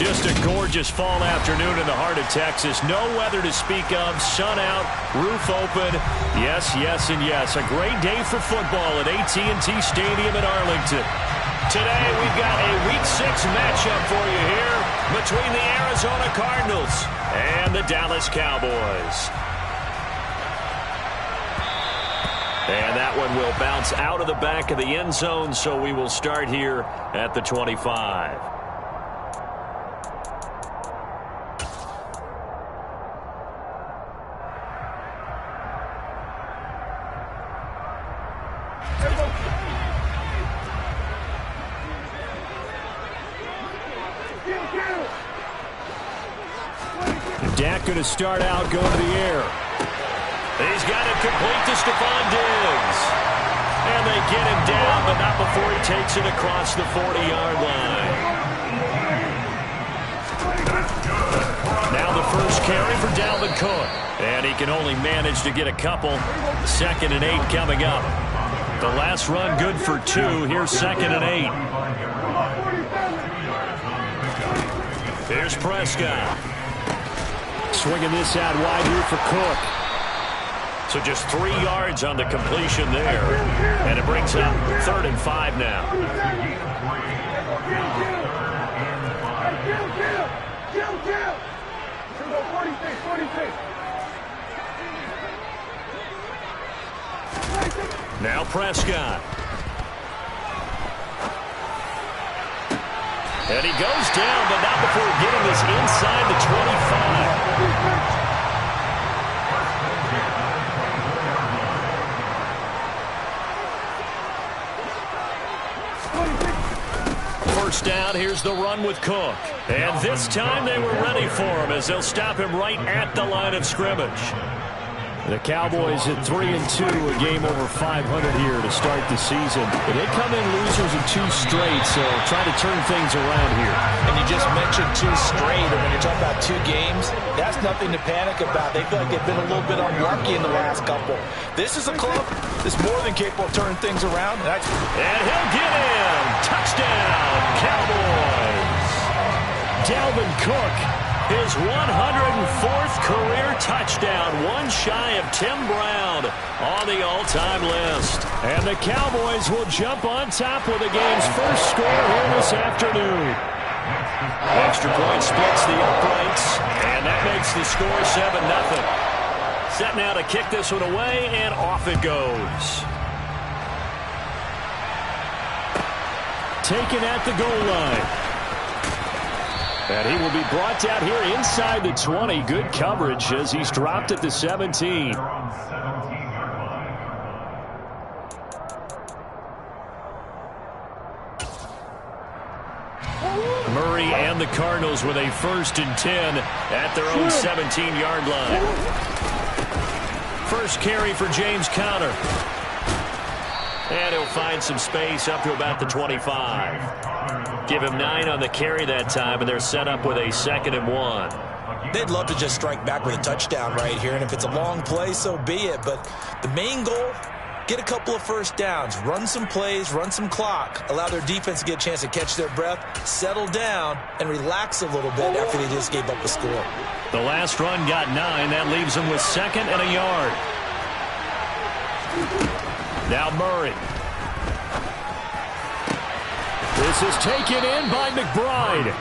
Just a gorgeous fall afternoon in the heart of Texas. No weather to speak of. Sun out, roof open. Yes, yes, and yes. A great day for football at AT&T Stadium in Arlington. Today we've got a Week 6 matchup for you here between the Arizona Cardinals and the Dallas Cowboys. And that one will bounce out of the back of the end zone, so we will start here at the 25. Dak going to start out going to the air. He's got it complete to Stephon Diggs. And they get him down, but not before he takes it across the 40-yard line. Now the first carry for Dalvin Cook. And he can only manage to get a couple. 2nd and 8 coming up. The last run good for 2. Here's 2nd and 8. Here's Prescott. Swinging this out wide here for Cook. So just 3 yards on the completion there. And it brings up 3rd and 5 now. Now Prescott. And he goes down, but not before getting this inside the 25. First down, here's the run with Cook. And this time they were ready for him as they'll stop him right at the line of scrimmage. The Cowboys at 3-2, a game over 500 here to start the season. But they come in losers in 2 straight, so try to turn things around here. And you just mentioned 2 straight, and when you're talking about 2 games, that's nothing to panic about. They feel like they've been a little bit unlucky in the last couple. This is a club that's more than capable of turning things around. And he'll get in. Touchdown, Cowboys. Dalvin Cook. His 104th career touchdown, one shy of Tim Brown on the all-time list. And the Cowboys will jump on top with the game's first score here this afternoon. Extra point splits the uprights, and that makes the score 7-0. Set now to kick this one away, and off it goes. Taken at the goal line. And he will be brought down here inside the 20. Good coverage as he's dropped at the 17. Murray and the Cardinals with a 1st and 10 at their own 17-yard line. First carry for James Conner. And he'll find some space up to about the 25. Give him 9 on the carry that time, and they're set up with a 2nd and 1. They'd love to just strike back with a touchdown right here, and if it's a long play, so be it. But the main goal, get a couple of first downs, run some plays, run some clock, allow their defense to get a chance to catch their breath, settle down, and relax a little bit after they just gave up a score. The last run got 9. That leaves them with 2nd and a yard. Now Murray. This is taken in by McBride.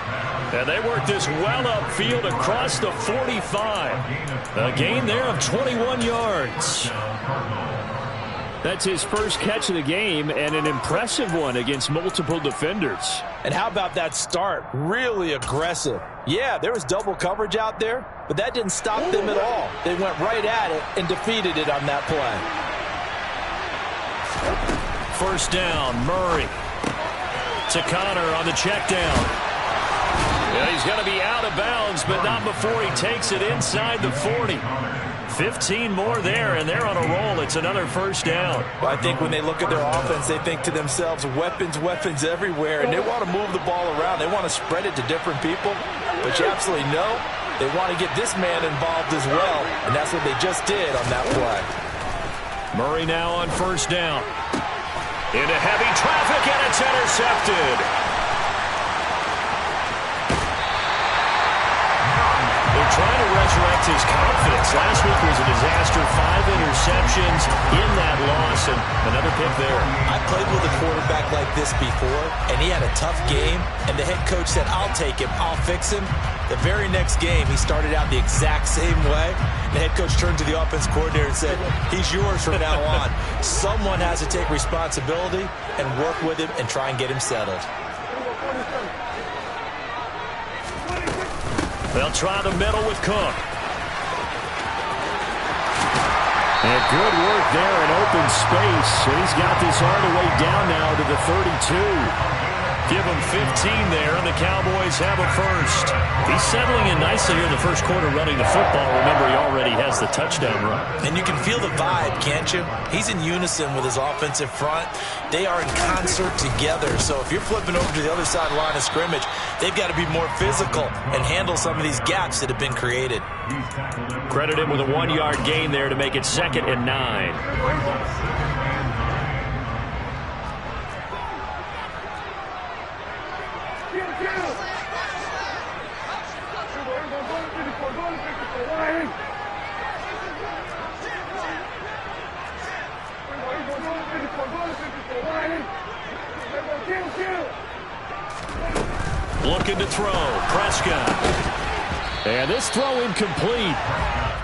And they work this well upfield across the 45. A gain there of 21 yards. That's his first catch of the game, and an impressive one against multiple defenders. And how about that start? Really aggressive. Yeah, there was double coverage out there, but that didn't stop them at all. They went right at it and defeated it on that play. First down, Murray. To Conner on the check down. Yeah, he's going to be out of bounds, but not before he takes it inside the 40. 15 more there, and they're on a roll. It's another first down. Well, I think when they look at their offense, they think to themselves, weapons, weapons everywhere, and they want to move the ball around. They want to spread it to different people, but you absolutely know they want to get this man involved as well, and that's what they just did on that play. Murray now on first down. Into heavy traffic, and it's intercepted. They're trying to resurrect his confidence. Last week was a disaster. 5 interceptions in that loss, and another pick there. I played with a quarterback like this before, and he had a tough game, and the head coach said, I'll take him, I'll fix him. The very next game, he started out the exact same way. The head coach turned to the offense coordinator and said, he's yours from now on. Someone has to take responsibility and work with him and try and get him settled. They'll try the middle with Cook. And good work there in open space. And he's got this all the way down now to the 32. Give him 15 there, and the Cowboys have a first. He's settling in nicely here in the first quarter running the football. Remember, he already has the touchdown run. And you can feel the vibe, can't you? He's in unison with his offensive front. They are in concert together. So if you're flipping over to the other side of the line of scrimmage, they've got to be more physical and handle some of these gaps that have been created. Credit him with a 1-yard gain there to make it 2nd and 9. Looking to throw. Prescott. And this throw incomplete.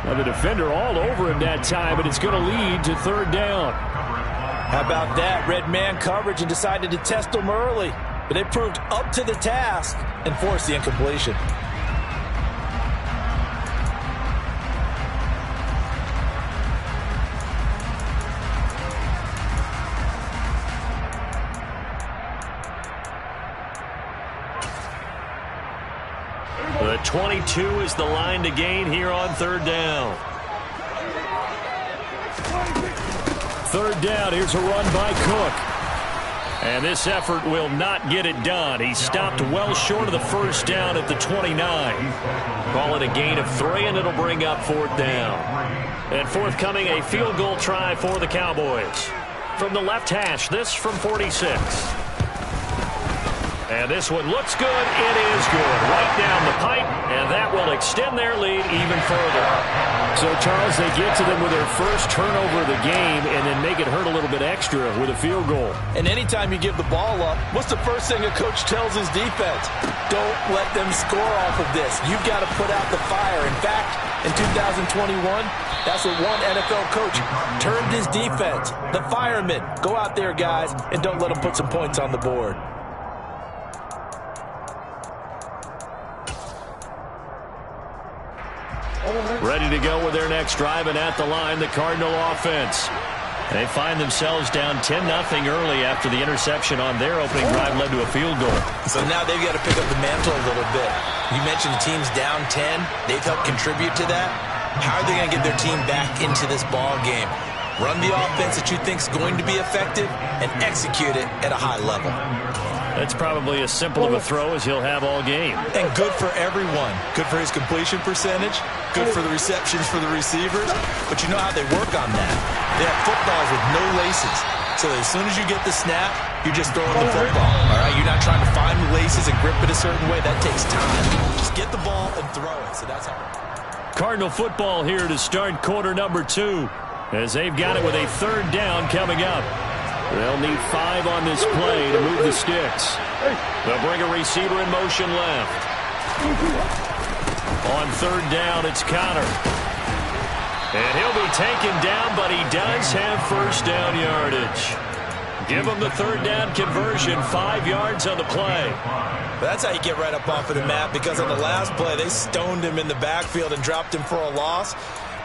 Now the defender all over him that time, but it's going to lead to 3rd down. How about that? Red man coverage and decided to test them early. But they proved up to the task and forced the incompletion. The 22 is the line to gain here on 3rd down. 3rd down. Here's a run by Cook. And this effort will not get it done. He stopped well short of the 1st down at the 29. Call it a gain of 3, and it'll bring up 4th down. And forthcoming, a field goal try for the Cowboys. From the left hash, this from 46. And this one looks good. It is good. Right down the pipe, and that will extend their lead even further. So, Charles, they get to them with their first turnover of the game and then make it hurt a little bit extra with a field goal. And anytime you give the ball up, what's the first thing a coach tells his defense? Don't let them score off of this. You've got to put out the fire. In fact, in 2021, that's what one NFL coach termed his defense. The firemen. Go out there, guys, and don't let them put some points on the board. Ready to go with their next drive, and at the line, the Cardinal offense. They find themselves down 10-0 early after the interception on their opening drive led to a field goal. So now they've got to pick up the mantle a little bit. You mentioned the team's down 10. They've helped contribute to that. How are they going to get their team back into this ball game? Run the offense that you think is going to be effective and execute it at a high level. That's probably as simple of a throw as he'll have all game. And good for everyone. Good for his completion percentage. Good for the receptions for the receivers. But you know how they work on that. They have footballs with no laces. So as soon as you get the snap, you're just throwing the football. All right, you're not trying to find the laces and grip it a certain way. That takes time. Just get the ball and throw it. So that's how. Cardinal football here to start quarter number 2. As they've got it with a 3rd down coming up. They'll need 5 on this play to move the sticks. They'll bring a receiver in motion left. On 3rd down, it's Connor. And he'll be taken down, but he does have 1st down yardage. Give him the 3rd down conversion, 5 yards on the play. That's how you get right up off of the mat, because on the last play, they stoned him in the backfield and dropped him for a loss.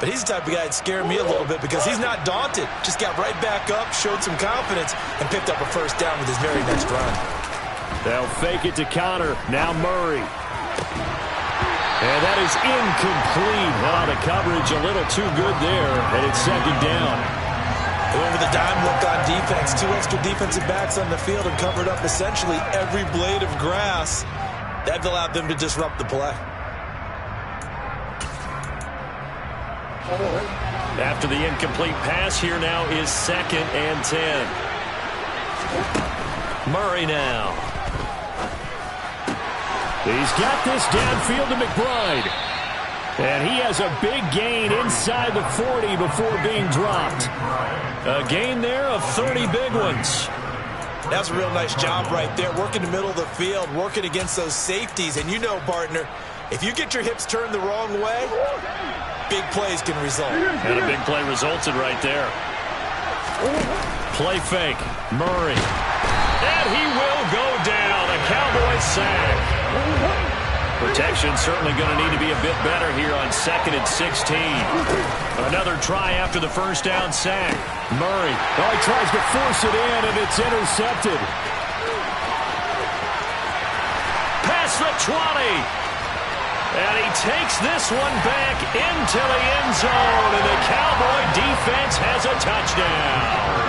But he's the type of guy that scared me a little bit because he's not daunted. Just got right back up, showed some confidence, and picked up a 1st down with his very next run. They'll fake it to Connor. Now Murray. And that is incomplete. Out of coverage, a little too good there, and it's 2nd down. Over the dime look on defense. 2 extra defensive backs on the field and covered up essentially every blade of grass. That allowed them to disrupt the play. After the incomplete pass, here now is 2nd and 10. Murray now. He's got this downfield to McBride. And he has a big gain inside the 40 before being dropped. A gain there of 30 big ones. That's a real nice job right there, working the middle of the field, working against those safeties. And you know, partner, if you get your hips turned the wrong way, big plays can result. And a big play resulted right there. Play fake. Murray. And he will go down. A Cowboys sack. Protection certainly going to need to be a bit better here on 2nd and 16. Another try after the first down sack. Murray. Oh, he tries to force it in, and it's intercepted. Past the 20. And he takes this one back into the end zone, and the Cowboy defense has a touchdown.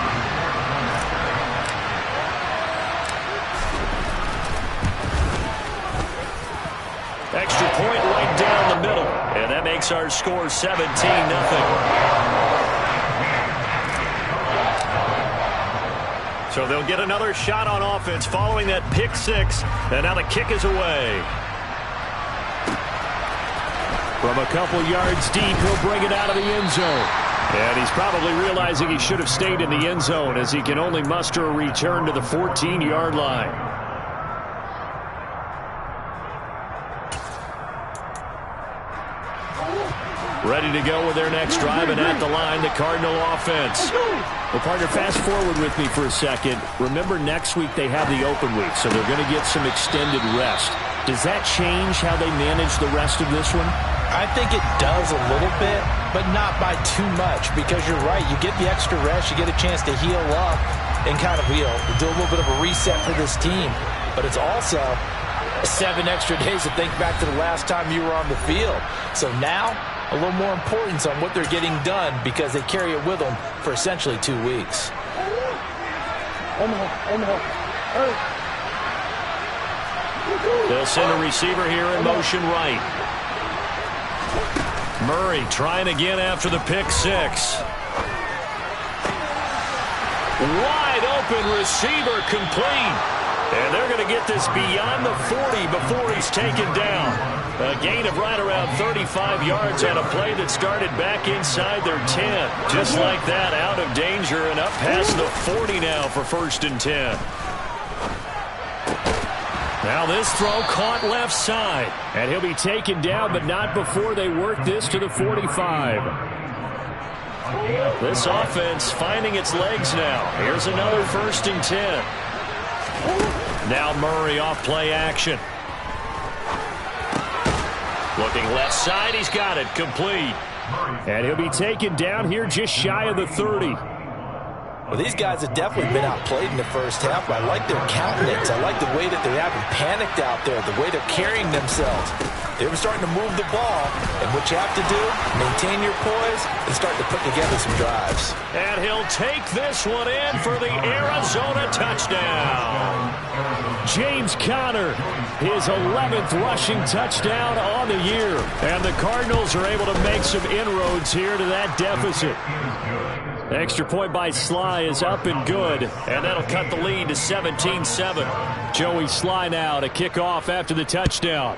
Extra point right down the middle, and that makes our score 17-0. So they'll get another shot on offense following that pick six, and now the kick is away. From a couple yards deep, he'll bring it out of the end zone. And he's probably realizing he should have stayed in the end zone as he can only muster a return to the 14-yard line. Ready to go with their next drive, and at the line, the Cardinal offense. Well, partner, fast forward with me for a second. Remember, next week they have the open week, so they're going to get some extended rest. Does that change how they manage the rest of this one? I think it does a little bit, but not by too much, because you're right. You get the extra rest, you get a chance to heal up and kind of, do a little bit of a reset for this team. But it's also 7 extra days to think back to the last time you were on the field. So now, a little more importance on what they're getting done because they carry it with them for essentially 2 weeks. They'll send a receiver here in motion right. Murray trying again after the pick six. Wide open receiver complete. And they're going to get this beyond the 40 before he's taken down. A gain of right around 35 yards on a play that started back inside their 10. Just like that, out of danger and up past the 40 now for 1st and 10. Now this throw caught left side. And he'll be taken down, but not before they work this to the 45. This offense finding its legs now. Here's another 1st and 10. Now Murray off play action. Looking left side, he's got it, complete. And he'll be taken down here just shy of the 30. Well, these guys have definitely been outplayed in the first half, but I like their countenance. I like the way that they haven't panicked out there, the way they're carrying themselves. They were starting to move the ball, and what you have to do, maintain your poise and start to put together some drives. And he'll take this one in for the Arizona touchdown. James Conner, his 11th rushing touchdown on the year. And the Cardinals are able to make some inroads here to that deficit. Extra point by Sly is up and good, and that'll cut the lead to 17-7. Joey Sly now to kick off after the touchdown.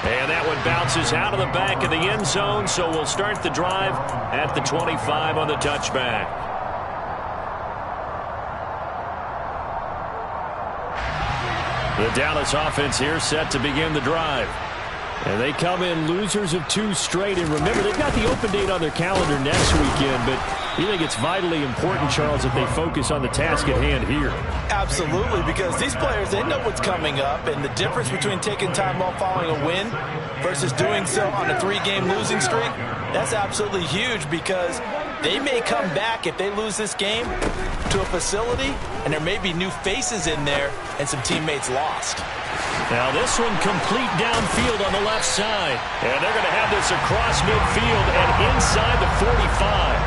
And that one bounces out of the back of the end zone, so we'll start the drive at the 25 on the touchback. The Dallas offense here set to begin the drive. And they come in losers of 2 straight. And remember, they've got the open date on their calendar next weekend, but you think it's vitally important, Charles, that they focus on the task at hand here. Absolutely, because these players, they know what's coming up, and the difference between taking time off following a win versus doing so on a 3-game losing streak, that's absolutely huge because they may come back if they lose this game to a facility, and there may be new faces in there and some teammates lost. Now this one complete downfield on the left side. And they're going to have this across midfield and inside the 45.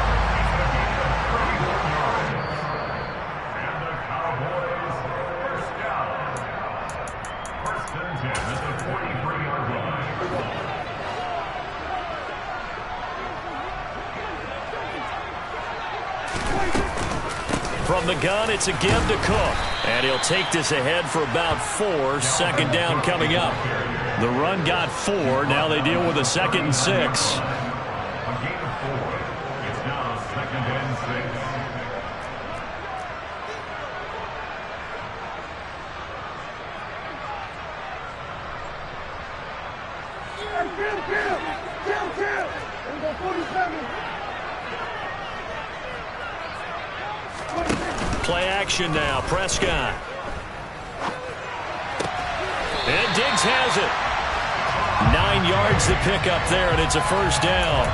From From the gun, it's a give to Cook. And he'll take this ahead for about 4. Second down coming up. The run got 4. Now they deal with a 2nd and 6. Play action now. Prescott. And Diggs has it. 9 yards to pick up there, and it's a first down.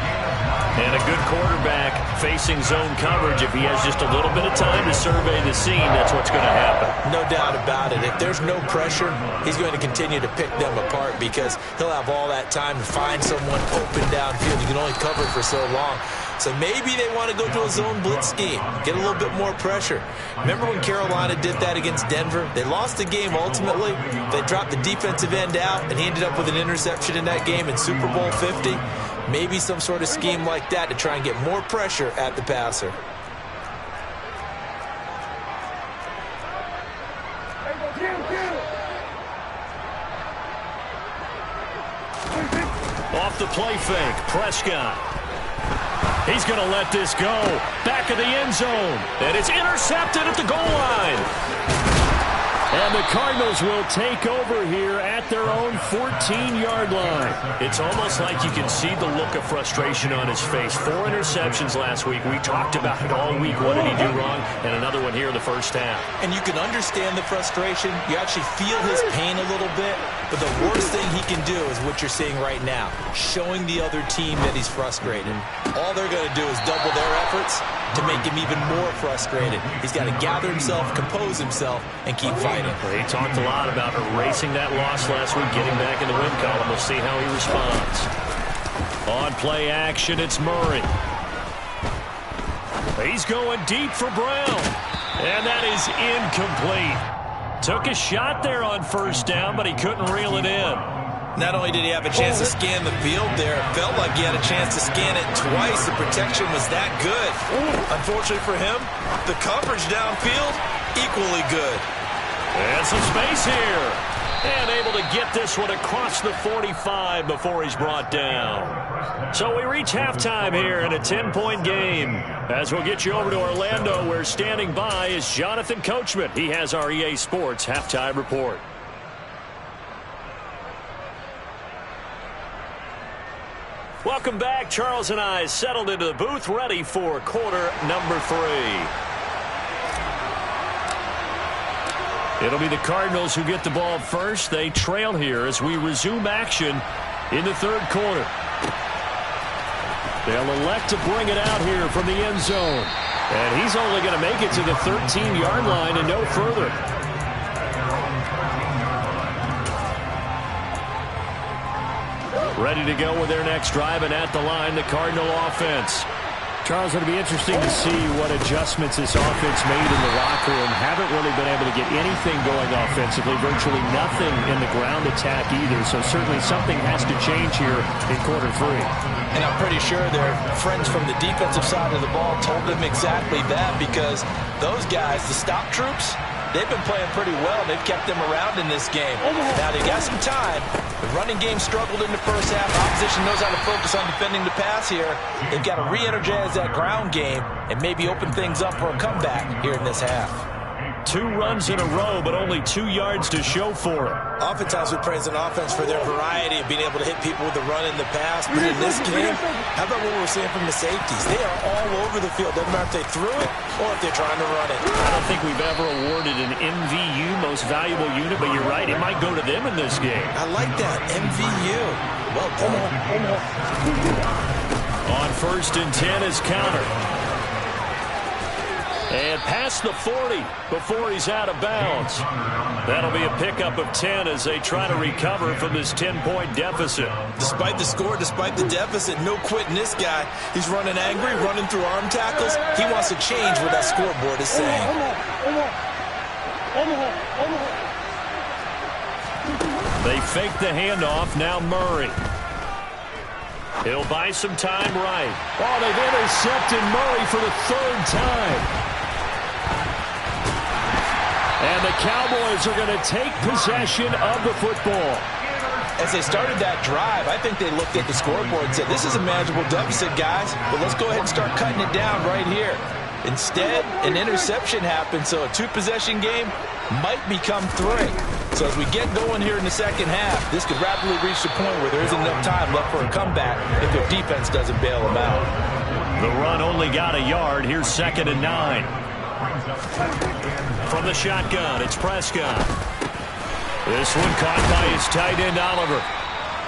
And a good quarterback facing zone coverage. If he has just a little bit of time to survey the scene, that's what's going to happen. No doubt about it. If there's no pressure, he's going to continue to pick them apart because he'll have all that time to find someone open downfield. You can only cover for so long. So maybe they want to go to a zone blitz scheme, get a little bit more pressure. Remember when Carolina did that against Denver? They lost the game ultimately. They dropped the defensive end out, and he ended up with an interception in that game in Super Bowl 50. Maybe some sort of scheme like that to try and get more pressure at the passer. Off the play fake, Prescott. He's going to let this go. Back of the end zone. And it's intercepted at the goal line. And the Cardinals will take over here at their own 14-yard line. It's almost like you can see the look of frustration on his face. 4 interceptions last week. We talked about it all week. What did he do wrong? And another one here in the first half. And you can understand the frustration. You actually feel his pain a little bit. But the worst thing he can do is what you're seeing right now, showing the other team that he's frustrated. All they're going to do is double their efforts to make him even more frustrated. He's got to gather himself, compose himself, and keep fighting. He talked a lot about erasing that loss last week, getting back in the win column. We'll see how he responds. On play action, it's Murray. He's going deep for Brown. And that is incomplete. Took a shot there on first down, but he couldn't reel it in. Not only did he have a chance to scan the field there, it felt like he had a chance to scan it twice. The protection was that good. Unfortunately for him, the coverage downfield, equally good. And some space here. And able to get this one across the 45 before he's brought down. So we reach halftime here in a 10-point game. As we'll get you over to Orlando, where standing by is Jonathan Coachman. He has our EA Sports halftime report. Welcome back. Charles and I settled into the booth, ready for quarter number 3. It'll be the Cardinals who get the ball first. They trail here as we resume action in the third quarter. They'll elect to bring it out here from the end zone. And he's only going to make it to the 13-yard line and no further. Ready to go with their next drive, and at the line, the Cardinal offense. Charles, it'll be interesting to see what adjustments this offense made in the locker room. Haven't really been able to get anything going offensively, virtually nothing in the ground attack either. So certainly something has to change here in quarter 3. And I'm pretty sure their friends from the defensive side of the ball told them exactly that, because those guys, the stop troops, they've been playing pretty well. They've kept them around in this game. Now they got some time. The running game struggled in the first half. Opposition knows how to focus on defending the pass here. They've got to re-energize that ground game and maybe open things up for a comeback here in this half. 2 runs in a row, but only 2 yards to show for it. Oftentimes we praise an offense for their variety of being able to hit people with the run in the pass. But in this game, how about what we're seeing from the safeties? They are all over the field. Doesn't matter if they threw it or if they're trying to run it. I don't think we've ever awarded an MVU, most valuable unit, but you're right. It might go to them in this game. I like that, MVU. Well done. On 1st and 10 is counter. And past the 40 before he's out of bounds. That'll be a pickup of 10 as they try to recover from this 10-point deficit. Despite the score, despite the deficit, no quitting this guy. He's running angry, running through arm tackles. He wants to change what that scoreboard is saying. They fake the handoff. Now Murray. He'll buy some time right. Oh, they've intercepted Murray for the 3rd time. And the Cowboys are going to take possession of the football. As they started that drive, I think they looked at the scoreboard and said, this is a manageable deficit, guys, but let's go ahead and start cutting it down right here. Instead, an interception happened, so a two-possession game might become three. So as we get going here in the second half, this could rapidly reach the point where there isn't enough time left for a comeback if their defense doesn't bail them out. The run only got a yard. Here's 2nd and 9. From the shotgun, it's Prescott. This one caught by his tight end, Oliver.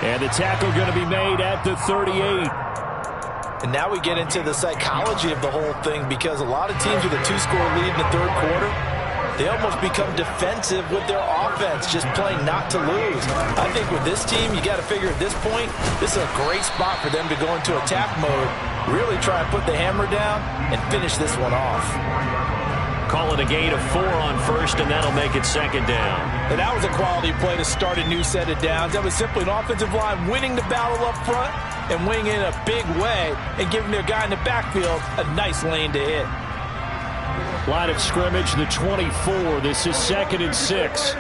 And the tackle going to be made at the 38. And now we get into the psychology of the whole thing, because a lot of teams with a 2-score lead in the third quarter, they almost become defensive with their offense, just playing not to lose. I think with this team, you got to figure at this point, this is a great spot for them to go into attack mode, really try and put the hammer down and finish this one off. Call it a gain of 4 on first, and that'll make it 2nd down. And that was a quality play to start a new set of downs. That was simply an offensive line winning the battle up front and winning in a big way and giving their guy in the backfield a nice lane to hit. Line of scrimmage, the 24. This is 2nd and 6.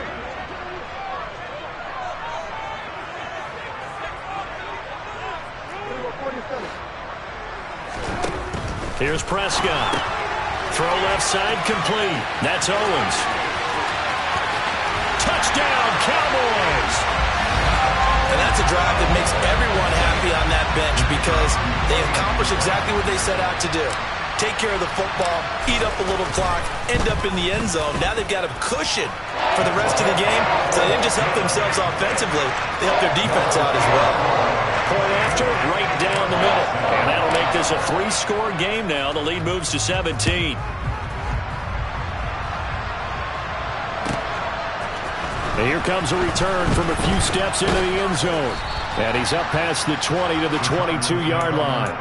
Here's Prescott. Throw left side complete. That's Owens. Touchdown, Cowboys! And that's a drive that makes everyone happy on that bench, because they accomplish exactly what they set out to do. Take care of the football, eat up a little clock, end up in the end zone. Now they've got a cushion for the rest of the game, so they didn't just help themselves offensively, they helped their defense out as well. Point after, right down the middle. And that'll make this a 3-score game now. The lead moves to 17. And here comes a return from a few steps into the end zone. And he's up past the 20 to the 22-yard line.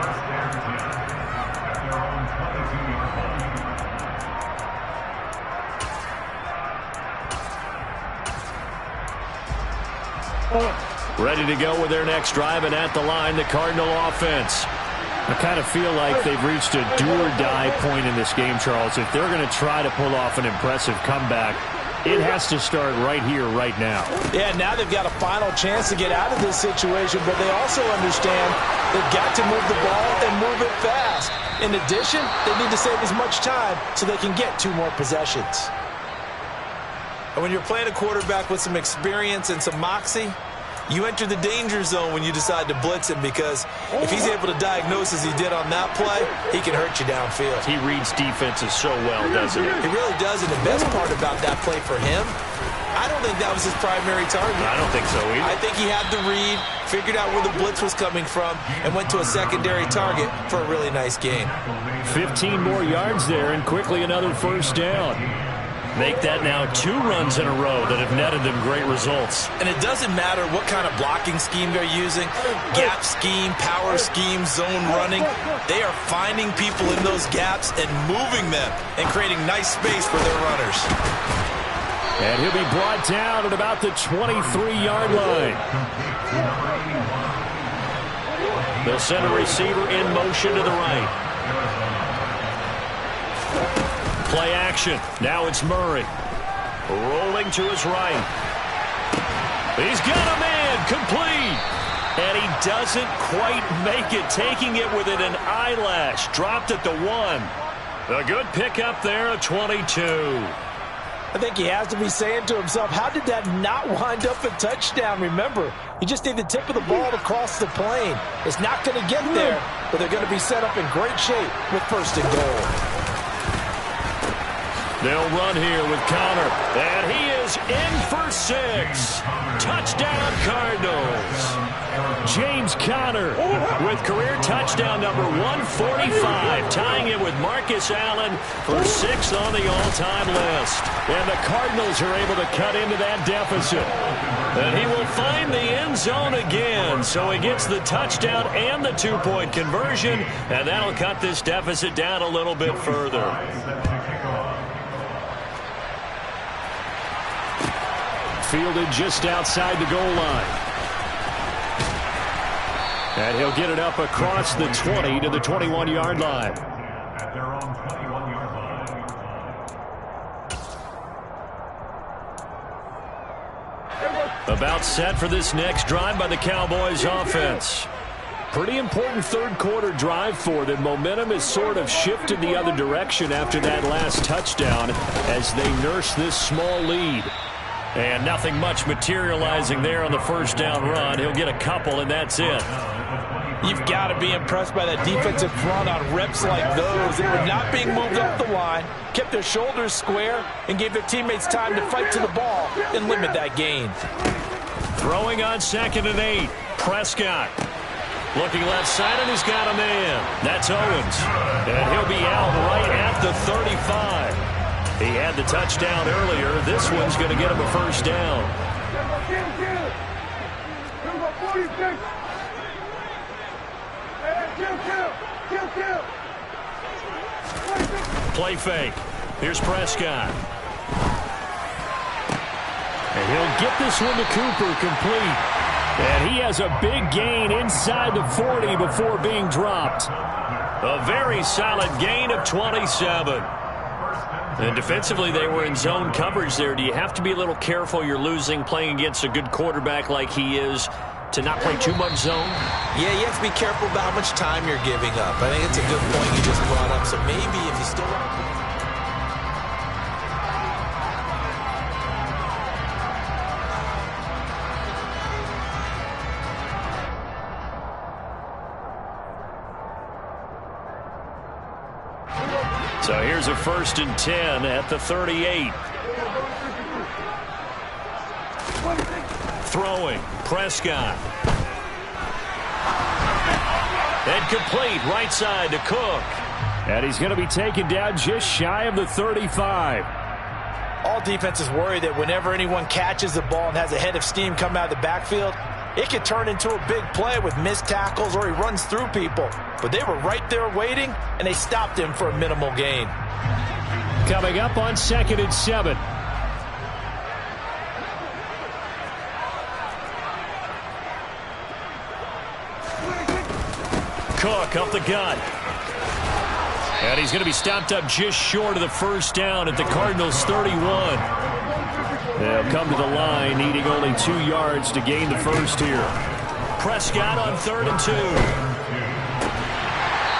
Ready to go with their next drive, and at the line, the Cardinal offense. I kind of feel like they've reached a do-or-die point in this game, Charles. If they're going to try to pull off an impressive comeback, it has to start right here, right now. Yeah, now they've got a final chance to get out of this situation, but they also understand they've got to move the ball and move it fast. In addition, they need to save as much time so they can get 2 more possessions. And when you're playing a quarterback with some experience and some moxie, you enter the danger zone when you decide to blitz him, because if he's able to diagnose as he did on that play, he can hurt you downfield. He reads defenses so well, doesn't he? He really does, and the best part about that play for him, I don't think that was his primary target. I don't think so either. I think he had the read, figured out where the blitz was coming from, and went to a secondary target for a really nice gain. 15 more yards there, and quickly another first down. Make that now 2 runs in a row that have netted them great results. And it doesn't matter what kind of blocking scheme they're using, gap scheme, power scheme, zone running. They are finding people in those gaps and moving them and creating nice space for their runners. And he'll be brought down at about the 23-yard line. They'll send a receiver in motion to the right. Play action. Now it's Murray. Rolling to his right. He's got a man. Complete. And he doesn't quite make it. Taking it within an eyelash. Dropped at the 1. A good pickup there at 22. I think he has to be saying to himself, how did that not wind up a touchdown? Remember, you just need the tip of the ball to cross the plane. It's not going to get there, but they're going to be set up in great shape with 1st and goal. They'll run here with Connor, and he is in for 6. Touchdown, Cardinals. James Conner with career touchdown number 145, tying it with Marcus Allen for 6th on the all-time list. And the Cardinals are able to cut into that deficit. And he will find the end zone again, so he gets the touchdown and the 2-point conversion, and that'll cut this deficit down a little bit further. Fielded just outside the goal line. And he'll get it up across the 20 to the 21-yard line. About set for this next drive by the Cowboys offense. Pretty important third quarter drive for them. Momentum has sort of shifted the other direction after that last touchdown as they nurse this small lead. And nothing much materializing there on the first down run. He'll get a couple, and that's it. You've got to be impressed by that defensive front on reps like those. They were not being moved off the line, kept their shoulders square, and gave their teammates time to fight to the ball and limit that gain. Throwing on 2nd and 8. Prescott. Looking left side, and he's got a man. That's Owens. And he'll be out right at the 35. He had the touchdown earlier. This one's going to get him a first down. Play fake. Here's Prescott. And he'll get this one to Cooper complete. And he has a big gain inside the 40 before being dropped. A very solid gain of 27. And defensively, they were in zone coverage there. Do you have to be a little careful? You're losing playing against a good quarterback like he is to not play too much zone? Yeah, you have to be careful about how much time you're giving up. I think it's a good point you just brought up. So maybe if you still want to... So here's a 1st and 10 at the 38. Throwing. Prescott. And complete right side to Cook. And he's going to be taken down just shy of the 35. All defenses worry that whenever anyone catches the ball and has a head of steam come out of the backfield, it could turn into a big play with missed tackles or he runs through people. But they were right there waiting, and they stopped him for a minimal gain. Coming up on 2nd and 7. Cook up the gut. And he's going to be stopped up just short of the first down at the Cardinals' 31. They'll come to the line, needing only 2 yards to gain the first here. Prescott on 3rd and 2.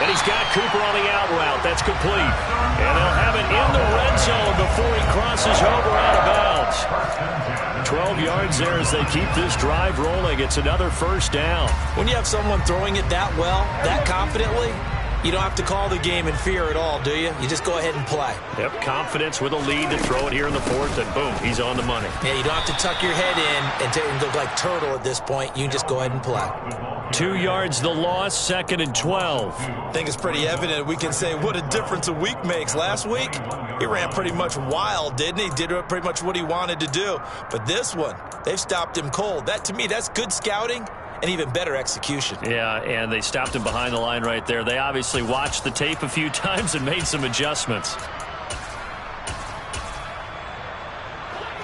And he's got Cooper on the out route. That's complete. And they'll have it in the red zone before he crosses over out of bounds. 12 yards there as they keep this drive rolling. It's another first down. When you have someone throwing it that well, that confidently, you don't have to call the game in fear at all, do you? You just go ahead and play. Yep, confidence with a lead to throw it here in the 4th, and boom, he's on the money. Yeah, you don't have to tuck your head in and go like turtle at this point. You can just go ahead and play. 2 yards the loss, 2nd and 12. I think it's pretty evident. We can say what a difference a week makes. Last week, he ran pretty much wild, didn't he? Did pretty much what he wanted to do. But this one, they've stopped him cold. That, to me, that's good scouting and even better execution. Yeah, and they stopped him behind the line right there. They obviously watched the tape a few times and made some adjustments.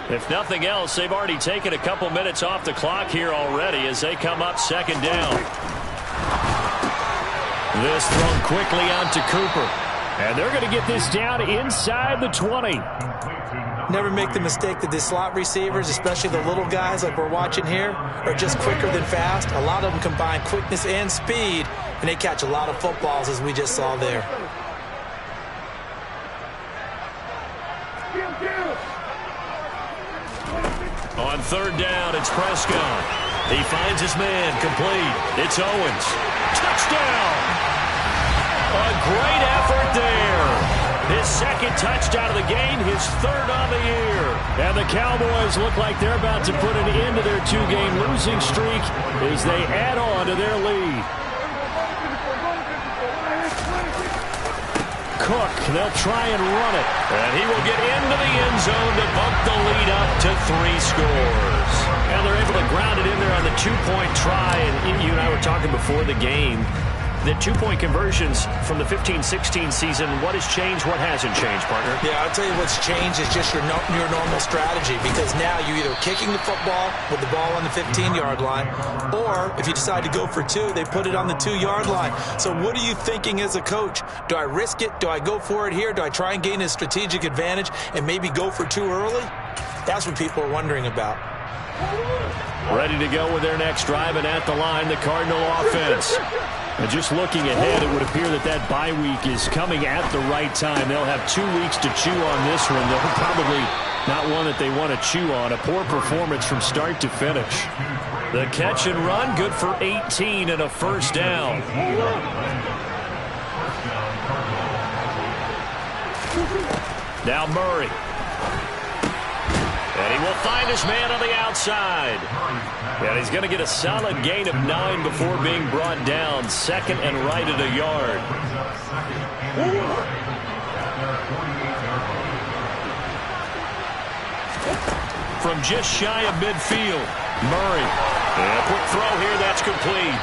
If nothing else, they've already taken a couple minutes off the clock here already as they come up 2nd down. This thrown quickly out to Cooper. And they're going to get this down inside the 20. Never make the mistake that the slot receivers, especially the little guys like we're watching here, are just quicker than fast. A lot of them combine quickness and speed, and they catch a lot of footballs, as we just saw there. On 3rd down, it's Prescott. He finds his man, complete. It's Owens. Touchdown! A great effort there. His 2nd touchdown of the game, his 3rd on the year. And the Cowboys look like they're about to put an end to their 2-game losing streak as they add on to their lead. Cook, they'll try and run it. And he will get into the end zone to bump the lead up to 3 scores. And they're able to ground it in there on the 2-point try. And you and I were talking before the game. The 2-point conversions from the 15-16 season, what has changed, what hasn't changed, partner? Yeah, I'll tell you what's changed is just your normal strategy, because now you're either kicking the football with the ball on the 15-yard line, or if you decide to go for 2, they put it on the 2-yard line. So what are you thinking as a coach? Do I risk it? Do I go for it here? Do I try and gain a strategic advantage and maybe go for 2 early? That's what people are wondering about. Ready to go with their next drive, and at the line, the Cardinal offense. And just looking ahead, it would appear that that bye week is coming at the right time. They'll have 2 weeks to chew on this one. They'll probably not one that they want to chew on. A poor performance from start to finish. The catch and run, good for 18 and a first down. Now Murray. And he will find his man on the outside. And he's going to get a solid gain of 9 before being brought down. Second and right at a yard. From just shy of midfield, Murray. And a quick throw here, that's complete.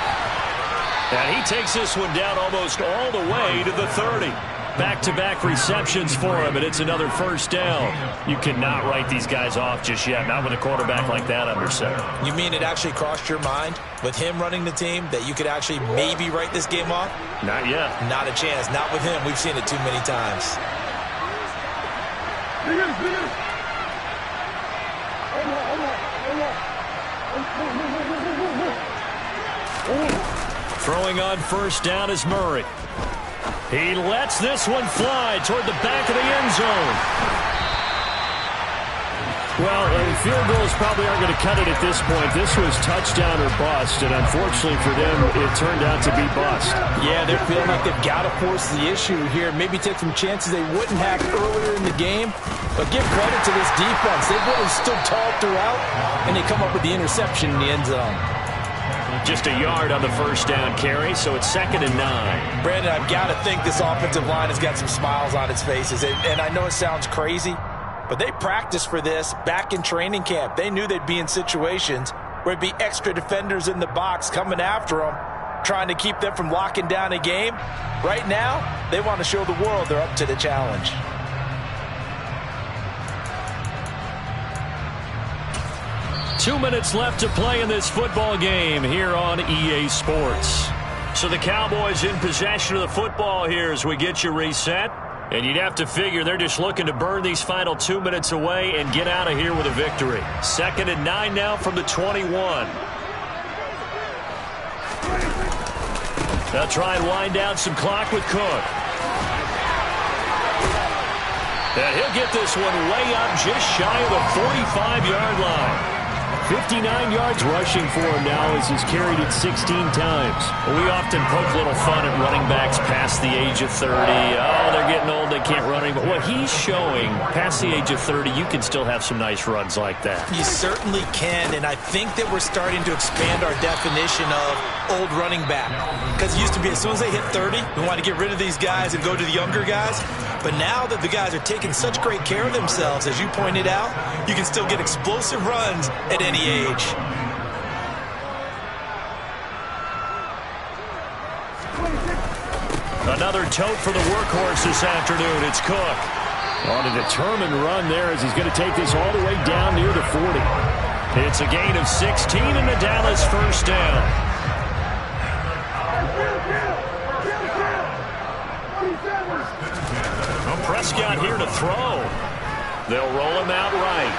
And he takes this one down almost all the way to the 30. Back-to-back receptions for him, and it's another first down. You cannot write these guys off just yet, not with a quarterback like that under center. You mean it actually crossed your mind with him running the team that you could actually maybe write this game off? Not yet. Not a chance. Not with him. We've seen it too many times. Throwing on first down is Murray. He lets this one fly toward the back of the end zone. Well, field goals probably aren't going to cut it at this point. This was touchdown or bust, and unfortunately for them, it turned out to be bust. Yeah, they're feeling like they've got to force the issue here. Maybe take some chances they wouldn't have earlier in the game. But give credit to this defense. They've really stood tall throughout, and they come up with the interception in the end zone. Just a yard on the first down carry, so it's 2nd and 9. Brandon, I've got to think this offensive line has got some smiles on its faces. And I know it sounds crazy, but they practiced for this back in training camp. They knew they'd be in situations where there'd be extra defenders in the box coming after them, trying to keep them from locking down a game. Right now, they want to show the world they're up to the challenge. Two minutes left to play in this football game here on EA Sports. So the Cowboys in possession of the football here as we get you reset. And you'd have to figure they're just looking to burn these final 2 minutes away and get out of here with a victory. 2nd and 9 now from the 21. They'll try and wind down some clock with Cook. And he'll get this one way up just shy of the 45-yard line. 59 yards rushing for him now as he's carried it 16 times. We often poke a little fun at running backs past the age of 30. Oh, they're getting old, they can't run anymore. What he's showing, past the age of 30, you can still have some nice runs like that. You certainly can, and I think that we're starting to expand our definition of old running back. Because it used to be as soon as they hit 30, we want to get rid of these guys and go to the younger guys. But now that the guys are taking such great care of themselves, as you pointed out, you can still get explosive runs at any age. Another tote for the workhorse this afternoon. It's Cook. On a determined run there as he's going to take this all the way down near the 40. It's a gain of 16 and a Dallas first down. Prescott here to throw. They'll roll him out right.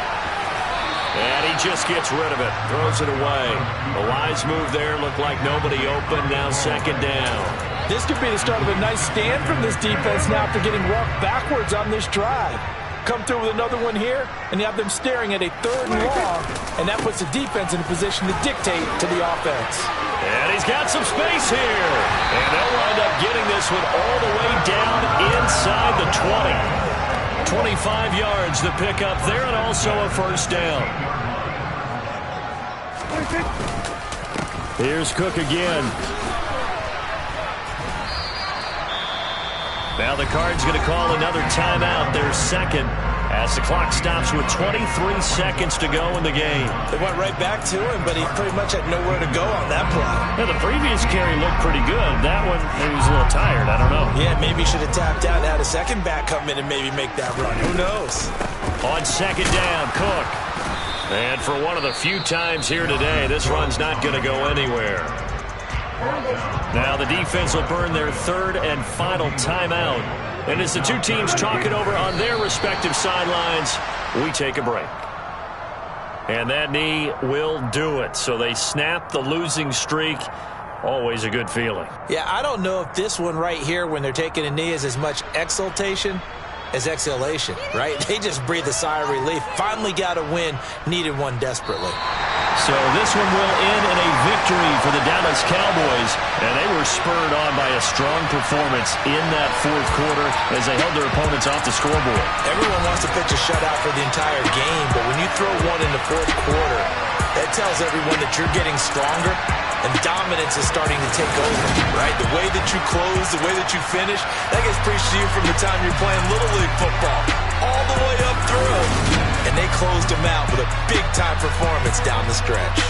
And he just gets rid of it. Throws it away. A wise move there. Looked like nobody open. Now 2nd down. This could be the start of a nice stand from this defense now after getting rocked backwards on this drive. Come through with another one here, and you have them staring at a 3rd and long, and that puts the defense in a position to dictate to the offense. And he's got some space here. And they'll wind up getting this one all the way down inside the 20. 25 yards to pick up there, and also a first down. Here's Cook again. Now the Cards going to call another timeout, their 2nd, as the clock stops with 23 seconds to go in the game. They went right back to him, but he pretty much had nowhere to go on that play. Yeah, the previous carry looked pretty good. That one, maybe he was a little tired. I don't know. Yeah, maybe he should have tapped out and had a second back come in and maybe make that run. Who knows? On 2nd down, Cook. And for one of the few times here today, this run's not going to go anywhere. Now the defense will burn their 3rd and final timeout. And as the two teams talk it over on their respective sidelines, we take a break. And that knee will do it. So they snap the losing streak. Always a good feeling. Yeah, I don't know if this one right here when they're taking a knee is as much exultation as exhalation, right? They just breathe a sigh of relief. Finally got a win, needed one desperately. So this one will end in a victory for the Dallas Cowboys, and they were spurred on by a strong performance in that fourth quarter as they held their opponents off the scoreboard. Everyone wants to pitch a shutout for the entire game, but when you throw one in the fourth quarter, that tells everyone that you're getting stronger and dominance is starting to take over, right? The way that you close, the way that you finish, that gets preached to you from the time you're playing Little League football all the way up through. And they closed them out with a big-time performance down the stretch.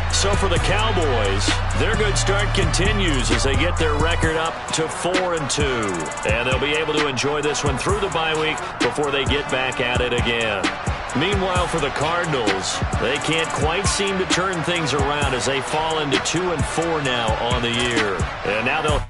So for the Cowboys, their good start continues as they get their record up to 4-2. And they'll be able to enjoy this one through the bye week before they get back at it again. Meanwhile, for the Cardinals, they can't quite seem to turn things around as they fall into 2-4 now on the year. And now they'll